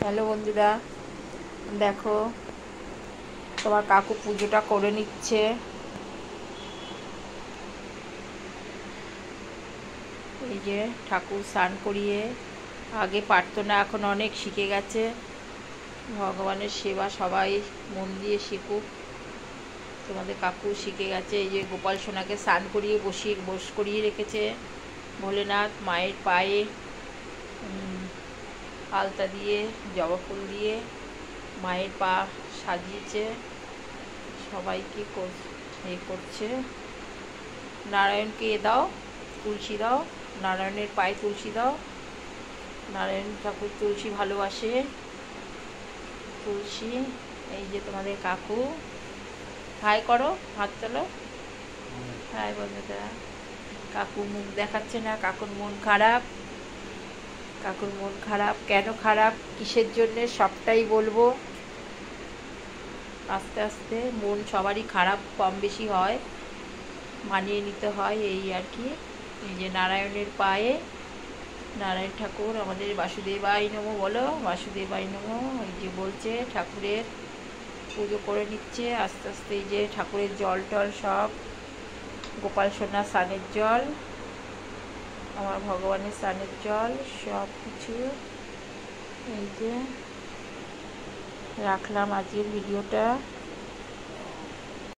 Hello বন্ধুরা, দেখো তোমার কাকু পুজোটা করে নিচ্ছে। এই যে ঠাকুর স্নান করিয়ে, আগে পারতো না, এখন অনেক শিখে গেছে। ভগবানের সেবা সবাই মন দিয়ে শিখুক। তোমাদের কাকু শিখে গেছে। এই যে গোপাল সোনাকে স্নান করিয়ে বস করিয়ে রেখেছে। ভোলেনাথ মায়ের পায়ে আলতা দিয়ে, জবা ফুল দিয়ে মায়ের পা সাজিয়েছে। সবাইকে করছে। নারায়ণকে দাও, তুলসী দাও, নারায়ণের পায়ে তুলসী দাও। নারায়ণ ঠাকুর তুলসী ভালোবাসে। তুলসী। এই যে তোমাদের কাকু হাই করো, হাত তোলো। হাই বন্ধুরা। কাকু মুখ দেখাচ্ছে না, কাকুর মন খারাপ। কাকুর মন খারাপ, কেন খারাপ, কিসের জন্যে, সবটাই বলবো। আস্তে আস্তে মন সবারই খারাপ কম বেশি হয়, মানিয়ে নিতে হয়, এই আর কি। এই যে নারায়ণের পায়ে, নারায়ণ ঠাকুর আমাদের বাসুদেবাই নমঃ বলো, বাসুদেবাই নমঃ। এই যে বলছে, ঠাকুরের পুজো করে নিচ্ছে আস্তে আস্তে। এই যে ঠাকুরের জল টল সব, গোপাল সোনা স্নানের জল, আমার ভগবানের স্নানের জল, সব কিছু। এই যে রাখলাম আজকের ভিডিওটা।